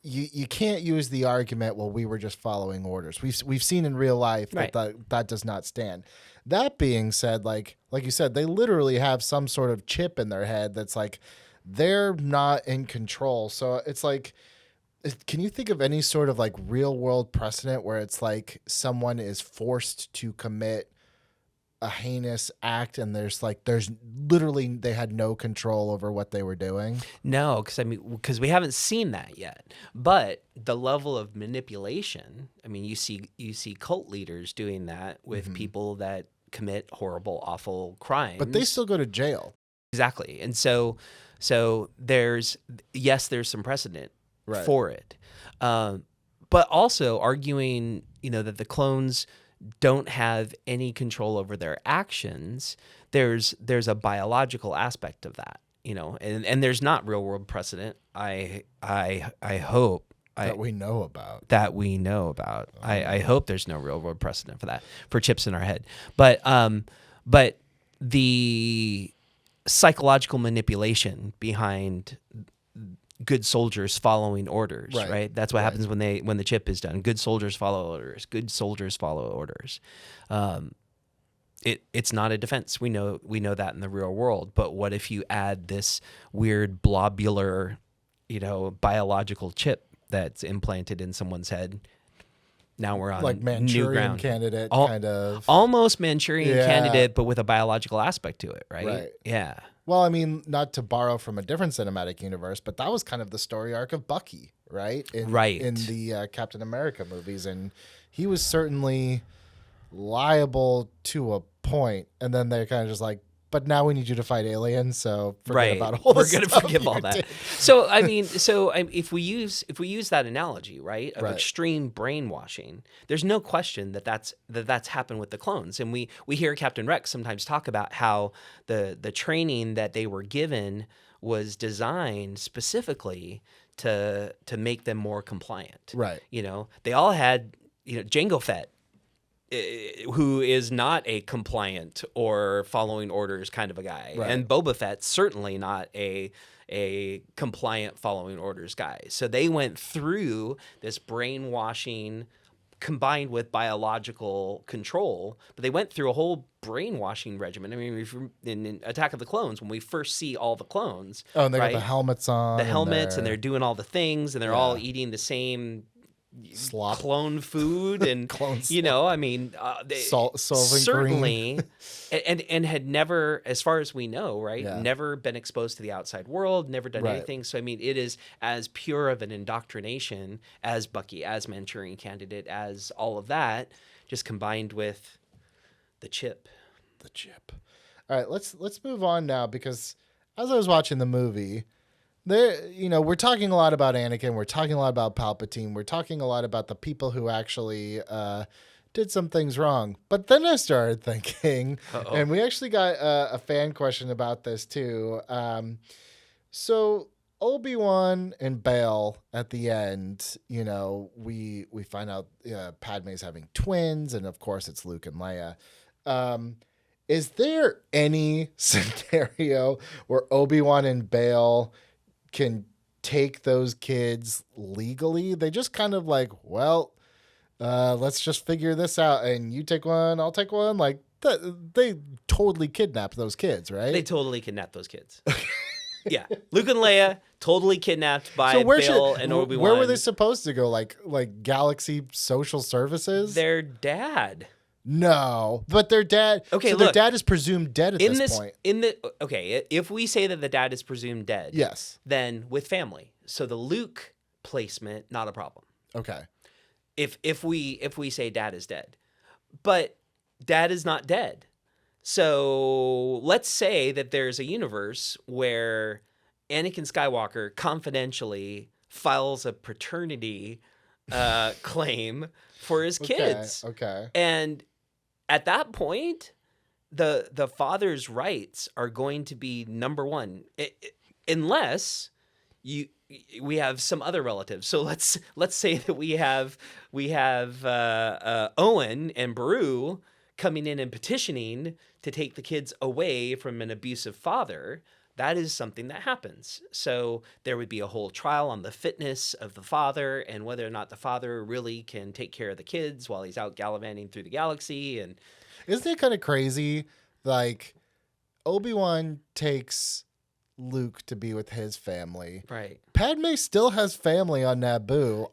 you can't use the argument, well, we were just following orders. We've seen in real life Right. that does not stand. That being said, like you said, they literally have some sort of chip in their head that's like they're not in control. So it's like, can you think of any sort of like real world precedent where it's like someone is forced to commit a heinous act and there's literally they had no control over what they were doing? No, because we haven't seen that yet. But the level of manipulation, I mean, you see cult leaders doing that with people that commit horrible, awful crimes. But they still go to jail. Exactly. And so there's some precedent for it. But also arguing, that the clones don't have any control over their actions. There's a biological aspect of that, and there's not real world precedent. I hope that we know about. I hope there's no real world precedent for that, for chips in our head. But the psychological manipulation behind good soldiers following orders, right? That's what happens when the chip is done. Good soldiers follow orders. Good soldiers follow orders. It's not a defense. We know that in the real world. But what if you add this weird blobular, biological chip that's implanted in someone's head? Now we're on like Manchurian new ground. Candidate, kind of almost Manchurian Candidate, but with a biological aspect to it, right? Right. Yeah. Well, I mean, not to borrow from a different cinematic universe, but that was kind of the story arc of Bucky, right? In the Captain America movies, and he was certainly liable to a point, and then they're kind of just like, but now we need you to fight aliens, so forget about all this. We're going to forgive all that. So if we use that analogy, right, of extreme brainwashing, there's no question that's happened with the clones, and we hear Captain Rex sometimes talk about how the training that they were given was designed specifically to make them more compliant. Right. They all had Jango Fett, who is not a compliant or following orders kind of a guy. Right. And Boba Fett's certainly not a compliant following orders guy. So they went through this brainwashing combined with biological control, but they went through a whole brainwashing regimen. I mean, in Attack of the Clones, when we first see all the clones. Oh, and they got the helmets on. And they're doing all the things, and they're all eating the same slop clone food and they certainly and had never, as far as we know, never been exposed to the outside world, never done anything. So I mean, it is as pure of an indoctrination as Bucky, as Manchurian Candidate, as all of that, just combined with the chip. All right, let's move on now, because as I was watching the movie, we're talking a lot about Anakin. We're talking a lot about Palpatine. We're talking a lot about the people who actually did some things wrong. But then I started thinking, and we actually got a fan question about this too. So Obi-Wan and Bail at the end, we find out Padme's having twins, and of course it's Luke and Leia. Is there any scenario where Obi-Wan and Bail can take those kids legally? They just kind of like, let's just figure this out, and you take one, I'll take one. Like they totally kidnapped those kids, right? They totally kidnapped those kids. Yeah, Luke and Leia totally kidnapped by Bail and Obi-Wan. Where were they supposed to go? Like Galaxy Social Services? Their dad. No, but their dad. Okay, so their dad is presumed dead at this point. If we say that the dad is presumed dead, yes, then with family. So the Luke placement, not a problem. Okay. If we say dad is dead, but dad is not dead. So let's say that there's a universe where Anakin Skywalker confidentially files a paternity claim for his kids. Okay. And at that point, the father's rights are going to be number one, unless we have some other relatives. So let's say that we have Owen and Beru coming in and petitioning to take the kids away from an abusive father. That is something that happens. So there would be a whole trial on the fitness of the father and whether or not the father really can take care of the kids while he's out gallivanting through the galaxy. And isn't it kind of crazy? Like, Obi-Wan takes Luke to be with his family. Right. Padme still has family on Naboo.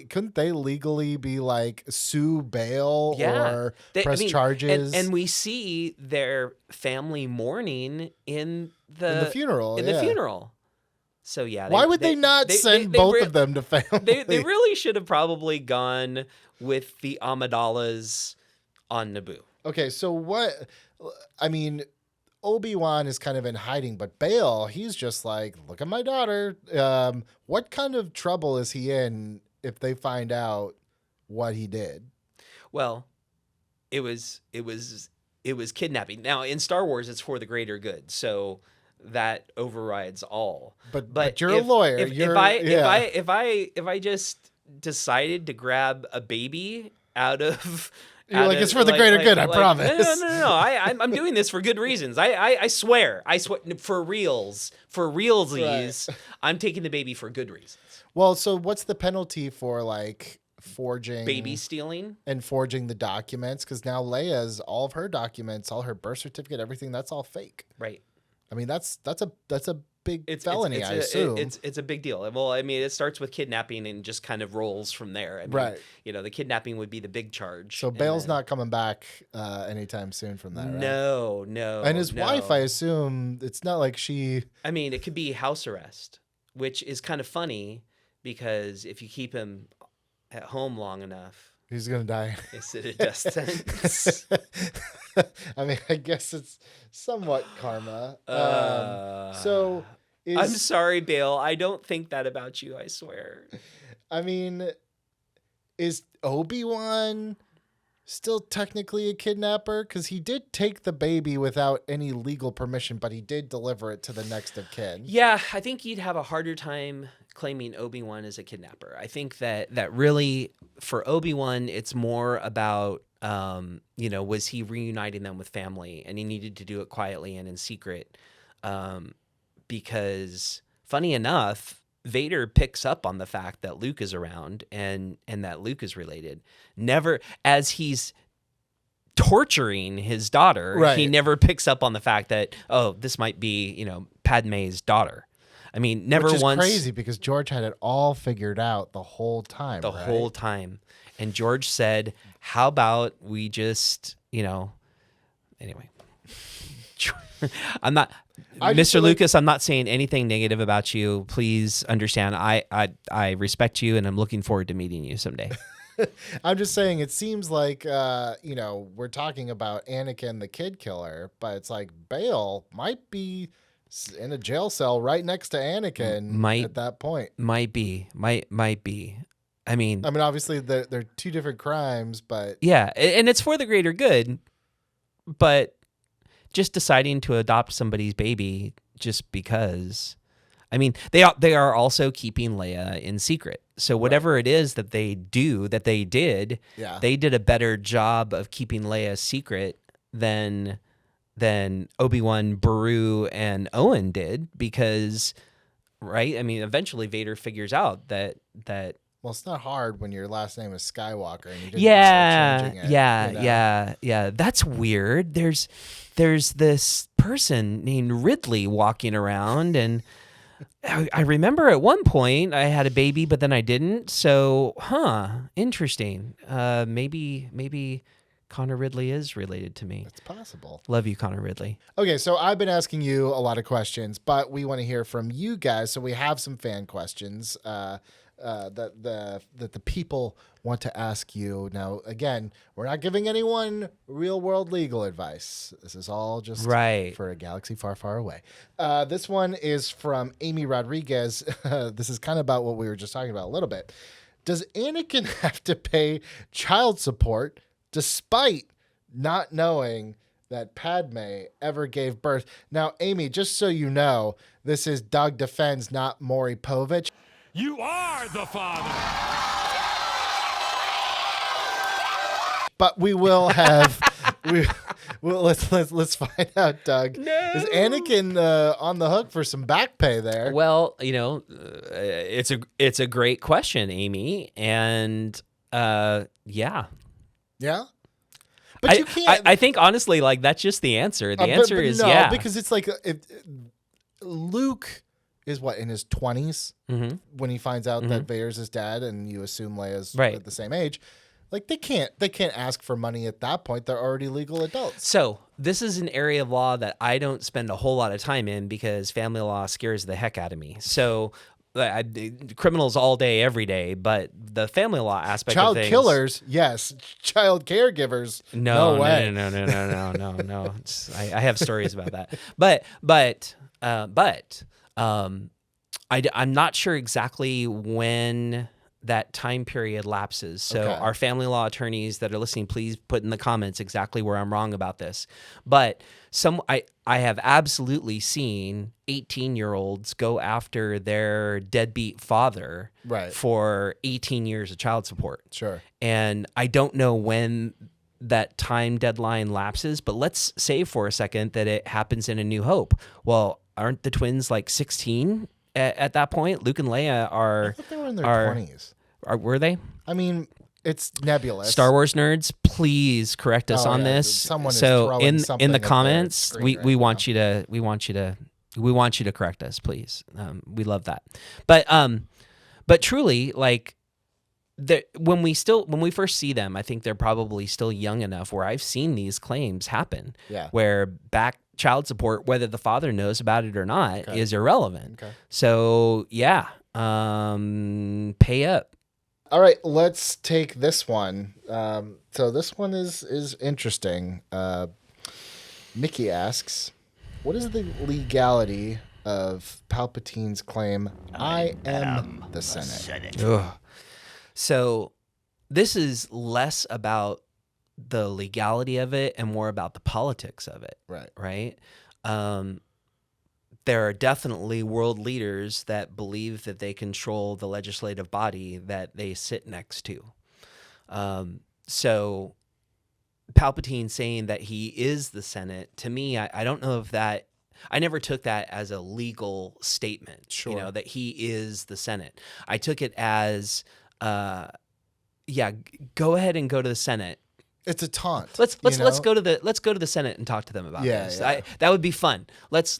Couldn't they legally be like sue Bail or press charges? And we see their family mourning in the funeral. The funeral. So yeah. Why would they not send both of them to family? They really should have probably gone with the Amidala's on Naboo. Okay, so what? I mean, Obi-Wan is kind of in hiding, but Bail, he's just like, look at my daughter. What kind of trouble is he in if they find out what he did? Well, it was kidnapping. Now in Star Wars, it's for the greater good, so that overrides all. But you're a lawyer. If I just decided to grab a baby out of You're like, it's for the greater good, I promise. No. I'm doing this for good reasons. I swear for realsies. Right. I'm taking the baby for good reasons. Well, so what's the penalty for like forging baby stealing and forging the documents? Because now Leia's, all of her documents, all her birth certificate, everything, that's all fake. Right. I mean, that's a big felony, I assume. It's a big deal. Well, I mean, it starts with kidnapping and just kind of rolls from there. I mean, right. The kidnapping would be the big charge. So Bail's not coming back anytime soon from that, right? No. And his wife, I assume, it's not like she... I mean, it could be house arrest, which is kind of funny because if you keep him at home long enough... He's going to die. Is it a death sentence? I mean, I guess it's somewhat karma. I'm sorry, Bail. I don't think that about you, I swear. I mean, is Obi-Wan still technically a kidnapper? Because he did take the baby without any legal permission, but he did deliver it to the next of kin. Yeah, I think he'd have a harder time claiming Obi-Wan as a kidnapper. I think that really, for Obi-Wan, it's more about, was he reuniting them with family, and he needed to do it quietly and in secret. Because, funny enough, Vader picks up on the fact that Luke is around and that Luke is related. Never, as he's torturing his daughter, right. He never picks up on the fact that, this might be, Padme's daughter. I mean, never once. Which is crazy because George had it all figured out the whole time. Whole time. And George said, how about we just, anyway. I'm not, Mr. Lucas, I'm not saying anything negative about you. Please understand, I respect you and I'm looking forward to meeting you someday. I'm just saying, it seems like, we're talking about Anakin, the kid killer, but it's like Bail might be in a jail cell right next to Anakin at that point. Might be. I mean, obviously they're two different crimes, but yeah, and it's for the greater good. But just deciding to adopt somebody's baby just because, they are also keeping Leia in secret. So whatever it is that they did, they did a better job of keeping Leia secret than Obi-Wan, Beru, and Owen did, because, right? Eventually Vader figures out that. Well, it's not hard when your last name is Skywalker and you didn't changing it. Yeah. That's weird. There's this person named Ridley walking around, and I remember at one point I had a baby, but then I didn't. So, interesting. Maybe Connor Ridley is related to me. It's possible. Love you, Connor Ridley. Okay, so I've been asking you a lot of questions, but we want to hear from you guys. So we have some fan questions that the people want to ask you. Now, again, we're not giving anyone real world legal advice. This is all just for a galaxy far, far away. This one is from Amy Rodriguez. This is kind of about what we were just talking about a little bit. Does Anakin have to pay child support despite not knowing that Padme ever gave birth? Now, Amy, just so you know, this is Doug Defends, not Maury Povich. You are the father. But we will have. Let's find out, Doug. No. Is Anakin on the hook for some back pay there? Well, it's a great question, Amy, and yeah. Yeah. But you can't. I think honestly, like, that's just the answer. The answer is no, yeah. Because it's like Luke is what, in his 20s when he finds out that Vader's his dad, and you assume Leia's at the same age. Like, they can't ask for money at that point. They're already legal adults. So this is an area of law that I don't spend a whole lot of time in because family law scares the heck out of me. So criminals all day, every day, but the family law aspect Child of things, killers, yes. Child caregivers, no way. no. I have stories about that, I'm not sure exactly when that time period lapses. So Okay. our family law attorneys that are listening, please put in the comments exactly where I'm wrong about this. But I have absolutely seen 18-year-olds go after their deadbeat father Right. for 18 years of child support. Sure. And I don't know when that time deadline lapses, but let's say for a second that it happens in A New Hope. Well, aren't the twins like 16 at that point? Luke and Leia are... I thought they were in their 20s. Were they? I mean, it's nebulous. Star Wars nerds, please correct us on this. Someone is so throwing something in the at their comments, screen we right want now. we want you to correct us, please. We love that. But truly, like, when we first see them, I think they're probably still young enough where I've seen these claims happen. Yeah. Where back child support, whether the father knows about it or not, is irrelevant. Okay. So yeah, pay up. All right, let's take this one. So this one is interesting. Nikki asks, what is the legality of Palpatine's claim, I am the Senate? Ugh. So this is less about the legality of it and more about the politics of it. Right? There are definitely world leaders that believe that they control the legislative body that they sit next to. So Palpatine saying that he is the Senate, to me, I don't know if that... I never took that as a legal statement, Sure. that he is the Senate. I took it as, go ahead and go to the Senate. It's a taunt. Let's go to the Senate and talk to them about this. Yeah. That would be fun. Let's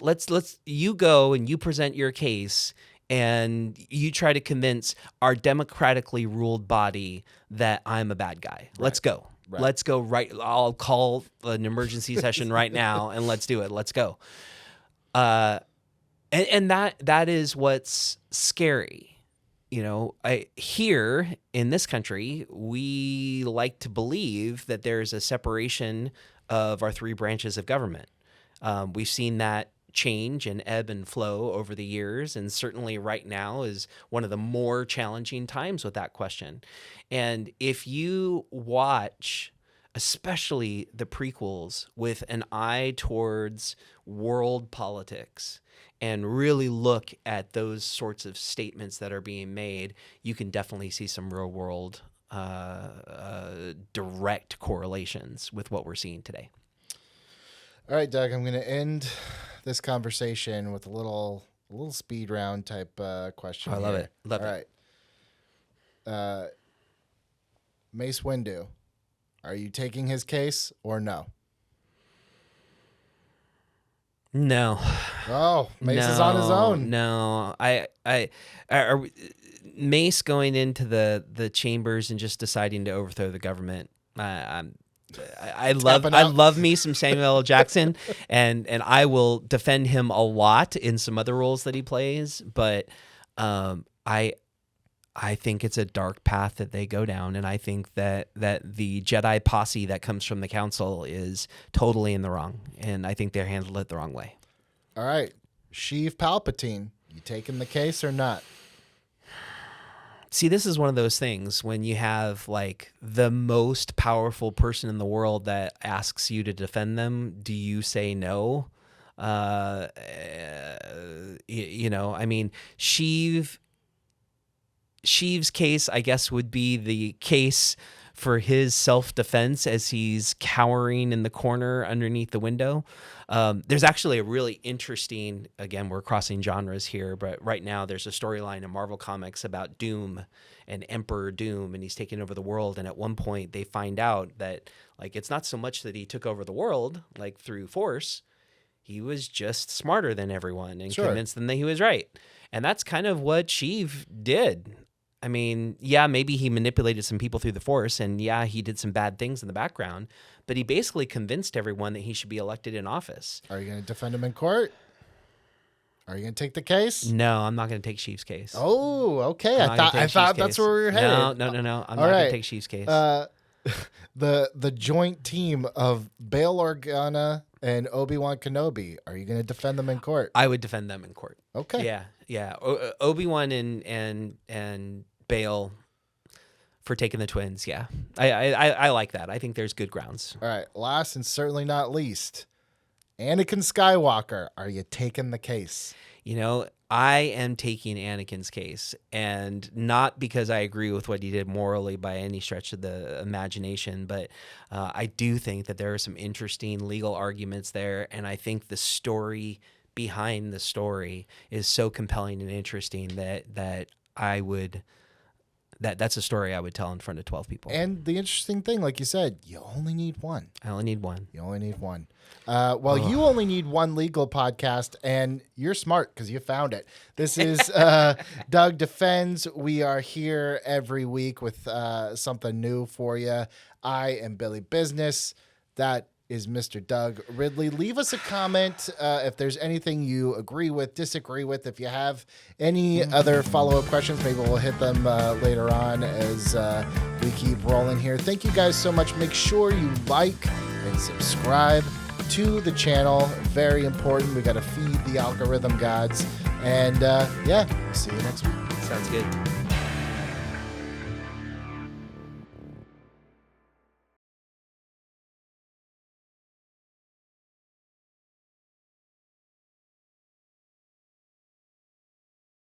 you go and you present your case and you try to convince our democratically ruled body that I'm a bad guy. Let's go. Right. Let's go right. I'll call an emergency session right now and let's do it. Let's go. And that is what's scary. Here in this country, we like to believe that there's a separation of our three branches of government. We've seen that change and ebb and flow over the years, and certainly right now is one of the more challenging times with that question. And if you watch, especially the prequels, with an eye towards world politics, and really look at those sorts of statements that are being made, you can definitely see some real world direct correlations with what we're seeing today. All right, Doug, I'm going to end this conversation with a little speed round type question. I love here. it. Love All it. right. Mace Windu, are you taking his case or no? No. Oh, Mace is on his own. No, Mace going into the chambers and just deciding to overthrow the government. I love me some Samuel L. Jackson, and I will defend him a lot in some other roles that he plays. But I think it's a dark path that they go down, and I think that the Jedi posse that comes from the council is totally in the wrong, and I think they handled it the wrong way. All right, Sheev Palpatine, you taking the case or not? See, this is one of those things when you have like the most powerful person in the world that asks you to defend them. Do you say no? I mean, Sheev's case, I guess, would be the case for his self-defense as he's cowering in the corner underneath the window. There's actually a really interesting, again, we're crossing genres here, but right now there's a storyline in Marvel Comics about Doom and Emperor Doom, and he's taking over the world. And at one point they find out that like it's not so much that he took over the world like through force. He was just smarter than everyone and convinced them that he was right. And that's kind of what Sheev did. I mean, yeah, maybe he manipulated some people through the Force, and yeah, he did some bad things in the background, but he basically convinced everyone that he should be elected in office. Are you going to defend him in court? Are you going to take the case? No, I'm not going to take Sheev's case. Oh, okay. I'm not gonna take I thought Sheev's that's case. where we were headed. No. I'm not going to take Sheev's case. The joint team of Bail Organa and Obi-Wan Kenobi. Are you going to defend them in court? I would defend them in court. Okay. Yeah. Obi-Wan and Bail for taking the twins. Yeah, I like that. I think there's good grounds. All right. Last and certainly not least, Anakin Skywalker. Are you taking the case? You know, I am taking Anakin's case, and not because I agree with what he did morally by any stretch of the imagination, but I do think that there are some interesting legal arguments there, and I think the story behind the story is so compelling and interesting that I would... That's a story I would tell in front of 12 people. And the interesting thing, like you said, you only need one. I only need one. You only need one. You only need one legal podcast, and you're smart because you found it. This is Doug Defends. We are here every week with something new for you. I am Billy Business. That is Mr. Doug Ridley. Leave us a comment if there's anything you agree with, disagree with. If you have any other follow-up questions, maybe we'll hit them later on as we keep rolling here. Thank you guys so much. Make sure you like and subscribe to the channel. Very important. We got to feed the algorithm gods. And see you next week. Sounds good.